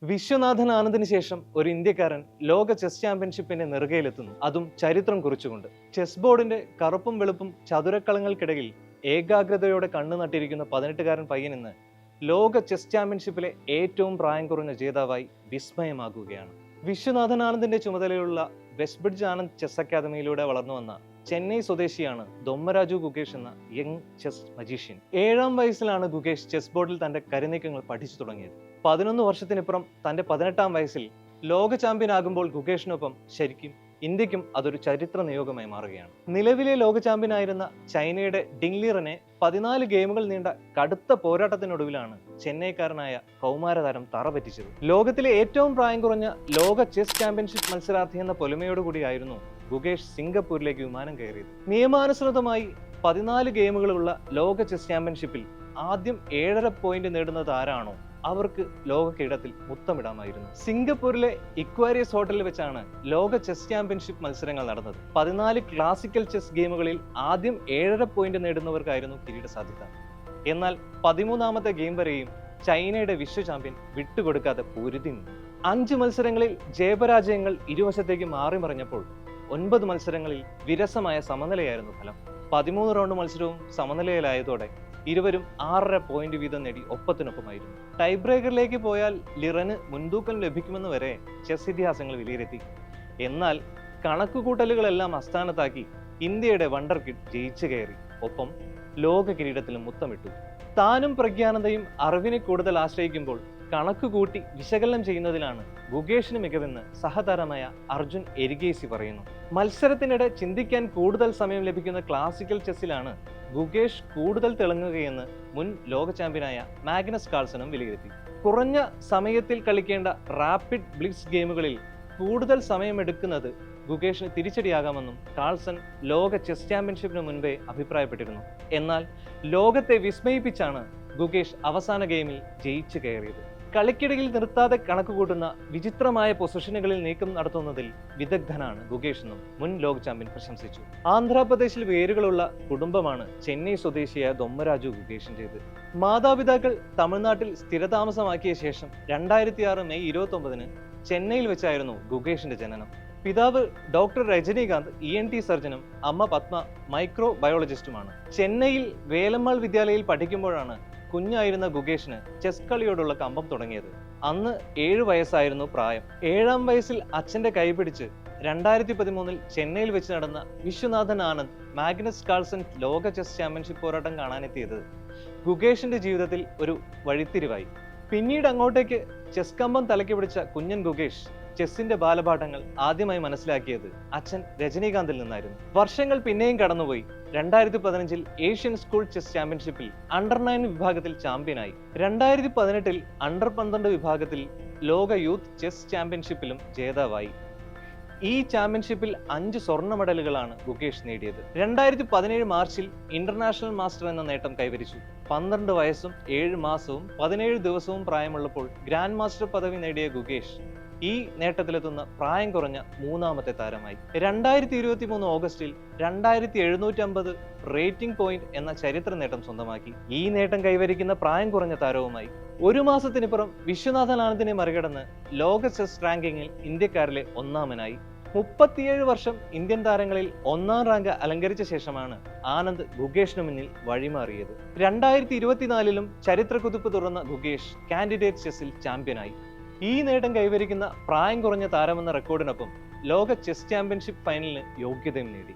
വിശ്വനാഥൻ ആനന്ദിന് ശേഷം ഒരു ഇന്ത്യക്കാരൻ ലോക ചെസ് ചാമ്പ്യൻഷിപ്പിന്റെ നെറുകയിലെത്തുന്നു, അതും ചരിത്രം കുറിച്ചുകൊണ്ട്. ചെസ് ബോർഡിന്റെ കറുപ്പും വെളുപ്പും ചതുരക്കളങ്ങൾക്കിടയിൽ ഏകാഗ്രതയോടെ കണ്ണു നട്ടിരിക്കുന്ന 18-കാരൻ പയ്യൻ ഇന്ന് ലോക ചെസ് ചാമ്പ്യൻഷിപ്പിലെ ഏറ്റവും പ്രായം കുറഞ്ഞ ജേതാവായി വിസ്മയമാകുകയാണ്. വിശ്വനാഥൻ ആനന്ദിന്റെ ചുമതലയുള്ള വെസ്റ്റ്ബ്രിഡ്ജ് ആനന്ദ് ചെസ് അക്കാദമിയിലൂടെ വളർന്നു വന്ന ചെന്നൈ സ്വദേശിയാണ് ദൊമ്മരാജു ഗുകേഷ് എന്ന യങ് ചെസ് മജീഷ്യൻ. 7-ാം വയസ്സിലാണ് ഗുകേഷ് ചെസ് ബോർഡിൽ തന്റെ കരുനീക്കങ്ങൾ പഠിച്ചു തുടങ്ങിയത്. 11 വർഷത്തിനിപ്പുറം തന്റെ 18-ാം വയസ്സിൽ ലോക ചാമ്പ്യൻ ആകുമ്പോൾ ഗുകേഷിനൊപ്പം ശരിക്കും ഇന്ത്യക്കും അതൊരു ചരിത്ര നിയോഗമായി മാറുകയാണ്. നിലവിലെ ലോക ചാമ്പ്യനായിരുന്ന ചൈനയുടെ ഡിങ്ലിറനെ 14 ഗെയിമുകൾ നീണ്ട കടുത്ത പോരാട്ടത്തിനൊടുവിലാണ് ചെന്നൈക്കാരനായ കൗമാരതാരം തറപറ്റിച്ചത്. ലോകത്തിലെ ഏറ്റവും പ്രായം കുറഞ്ഞ ലോക ചെസ് ചാമ്പ്യൻഷിപ്പ് മത്സരാർത്ഥി എന്ന പൊലിമയോടുകൂടിയായിരുന്നു ഗുകേഷ് സിംഗപ്പൂരിലേക്ക് വിമാനം കയറിയത്. നിയമാനുസൃതമായി 14 ഗെയിമുകളുള്ള ലോക ചെസ് ചാമ്പ്യൻഷിപ്പിൽ ആദ്യം 7.5 പോയിന്റ് നേടുന്നത് ആരാണോ അവർക്ക് ലോക കിരീടത്തിൽ മുത്തമിടാമായിരുന്നു. സിംഗപ്പൂരിലെ ഇക്വാരിയസ് ഹോട്ടലിൽ വെച്ചാണ് ലോക ചെസ് ചാമ്പ്യൻഷിപ്പ് മത്സരങ്ങൾ നടന്നത്. 14 ക്ലാസിക്കൽ ചെസ് ഗെയിമുകളിൽ ആദ്യം 7.5 പോയിന്റ് നേടുന്നവർക്കായിരുന്നു കിരീട സാധ്യത. എന്നാൽ 13-ാമത്തെ ഗെയിം വരെയും ചൈനയുടെ വിശ്വ ചാമ്പ്യൻ വിട്ടുകൊടുക്കാതെ പൊരുതി നിന്നു. 5 മത്സരങ്ങളിൽ ജയപരാജയങ്ങൾ ഇരുവശത്തേക്ക് മാറി മറിഞ്ഞപ്പോൾ 9 മത്സരങ്ങളിൽ വിരസമായ സമനിലയായിരുന്നു ഫലം. 13 റൗണ്ട് മത്സരവും സമനിലയിലായതോടെ ഇരുവരും 6.5 പോയിന്റ് വീതം നേടി ഒപ്പത്തിനൊപ്പമായിരുന്നു. ടൈ ബ്രേക്കറിലേക്ക് പോയാൽ ലിറന് മുൻതൂക്കം ലഭിക്കുമെന്ന് വരെ ചെസ് ഇതിഹാസങ്ങൾ വിലയിരുത്തി. എന്നാൽ കണക്കുകൂട്ടലുകളെല്ലാം അസ്ഥാനത്താക്കി ഇന്ത്യയുടെ വണ്ടർ കിഡ് ജയിച്ചു കയറി. ഒപ്പം ലോക കിരീടത്തിലും മുത്തമിട്ടു. താനും പ്രജ്ഞാനന്ദയും അറിവിനെ കൂടുതൽ ആശ്രയിക്കുമ്പോൾ കണക്കുകൂട്ടി വിശകലനം ചെയ്യുന്നതിലാണ് ഗുകേഷിന് മികവെന്ന് സഹതാരമായ അർജുൻ എരിഗേസി പറയുന്നു. മത്സരത്തിനിടെ ചിന്തിക്കാൻ കൂടുതൽ സമയം ലഭിക്കുന്ന ക്ലാസിക്കൽ ചെസ്സിലാണ് ഗുകേഷ് കൂടുതൽ തിളങ്ങുകയെന്ന് മുൻ ലോക ചാമ്പ്യനായ മാഗ്നസ് കാൾസണും വിലയിരുത്തി. കുറഞ്ഞ സമയത്തിൽ കളിക്കേണ്ട റാപ്പിഡ് ബ്ലിറ്റ്സ് ഗെയിമുകളിൽ കൂടുതൽ സമയമെടുക്കുന്നത് ഗുകേഷിന് തിരിച്ചടിയാകാമെന്നും കാൾസൺ ലോക ചെസ് ചാമ്പ്യൻഷിപ്പിന് മുൻപേ അഭിപ്രായപ്പെട്ടിരുന്നു. എന്നാൽ ലോകത്തെ വിസ്മയിപ്പിച്ചാണ് ഗുകേഷ് അവസാന ഗെയിമിൽ ജയിച്ചു കയറിയത്. കളിക്കിടയിൽ നിർത്താതെ കണക്കുകൂട്ടുന്ന വിചിത്രമായ പൊസിഷനുകളിൽ നീക്കം നടത്തുന്നതിൽ വിദഗ്ധനാണ് ഗുകേഷ് എന്നും മുൻ ലോക ചാമ്പ്യൻ പ്രശംസിച്ചു. ആന്ധ്രാപ്രദേശിൽ വേരുകളുള്ള കുടുംബമാണ് ചെന്നൈ സ്വദേശിയായ ദൊമ്മരാജു ഗുകേഷിൻ്റേത്. മാതാപിതാക്കൾ തമിഴ്നാട്ടിൽ സ്ഥിരതാമസമാക്കിയ ശേഷം 2006 മെയ് 29-ന് ചെന്നൈയിൽ വെച്ചായിരുന്നു ഗുകേഷിന്റെ ജനനം. പിതാവ് ഡോക്ടർ രജനീകാന്ത് ENT സർജനും അമ്മ പത്മ മൈക്രോ ബയോളജിസ്റ്റുമാണ്. ചെന്നൈയിൽ വേലമ്മാൾ വിദ്യാലയയിൽ പഠിക്കുമ്പോഴാണ് കുഞ്ഞായിരുന്ന ഗുകേഷിന് ചെസ് കളിയോടുള്ള കമ്പം തുടങ്ങിയത്. അന്ന് 7 വയസ്സായിരുന്നു പ്രായം. 7-ാം വയസ്സിൽ അച്ഛന്റെ കൈപിടിച്ച് 2013-ൽ ചെന്നൈയിൽ വെച്ച് നടന്ന വിശ്വനാഥൻ ആനന്ദ് മാഗ്നസ് കാൾസൺ ലോക ചെസ് ചാമ്പ്യൻഷിപ്പ് പോരാട്ടം കാണാനെത്തിയത് ഗുകേഷിന്റെ ജീവിതത്തിൽ ഒരു വഴിത്തിരിവായി. പിന്നീട് അങ്ങോട്ടേക്ക് ചെസ് കമ്പം തലയ്ക്ക് പിടിച്ച കുഞ്ഞൻ ഗുകേഷ് ചെസ്സിന്റെ ബാലപാഠങ്ങൾ ആദ്യമായി മനസ്സിലാക്കിയത് അച്ഛൻ രജനീകാന്തിൽ നിന്നായിരുന്നു. വർഷങ്ങൾ പിന്നെയും കടന്നുപോയി. 2015-ൽ ഏഷ്യൻ സ്കൂൾ ചെസ് ചാമ്പ്യൻഷിപ്പിൽ അണ്ടർ-9 വിഭാഗത്തിൽ ചാമ്പ്യനായി. 2018-ൽ അണ്ടർ-12 വിഭാഗത്തിൽ ലോക യൂത്ത് ചെസ് ചാമ്പ്യൻഷിപ്പിലും ജേതാവായി. ഈ ചാമ്പ്യൻഷിപ്പിൽ 5 സ്വർണ്ണ മെഡലുകളാണ് ഗുകേഷ് നേടിയത്. 2017 മാർച്ചിൽ ഇന്റർനാഷണൽ മാസ്റ്റർ എന്ന നേട്ടം കൈവരിച്ചു. 12 വയസ്സും 7 മാസവും 17 ദിവസവും പ്രായമുള്ളപ്പോൾ ഗ്രാൻഡ് മാസ്റ്റർ പദവി നേടിയ ഗുകേഷ് ഈ നേട്ടത്തിലെത്തുന്ന പ്രായം കുറഞ്ഞ 3-ാമത്തെ താരമായി. 2023 ഓഗസ്റ്റിൽ 2750 റേറ്റിംഗ് പോയിന്റ് എന്ന ചരിത്ര നേട്ടം സ്വന്തമാക്കി. ഈ നേട്ടം കൈവരിക്കുന്ന പ്രായം കുറഞ്ഞ താരവുമായി 1 മാസത്തിനിപ്പുറം വിശ്വനാഥൻ ആനന്ദിനെ മറികടന്ന് ലോക ചെസ് റാങ്കിങ്ങിൽ ഇന്ത്യക്കാരിലെ 1-ാമനായി. 37 വർഷം ഇന്ത്യൻ താരങ്ങളിൽ 1-ാം റാങ്ക് അലങ്കരിച്ച ശേഷമാണ് ആനന്ദ് ഗുകേഷിന് മുന്നിൽ വഴിമാറിയത്. 2024-ലും ചരിത്രക്കുതിപ്പ് തുറന്ന ഗുകേഷ് കാൻഡിഡേറ്റ് ചെസ്സിൽ ചാമ്പ്യനായി. ഈ നേട്ടം കൈവരിക്കുന്ന പ്രായം കുറഞ്ഞ താരമെന്ന റെക്കോർഡിനൊപ്പം ലോക ചെസ് ചാമ്പ്യൻഷിപ്പ് ഫൈനലിന് യോഗ്യതയും നേടി.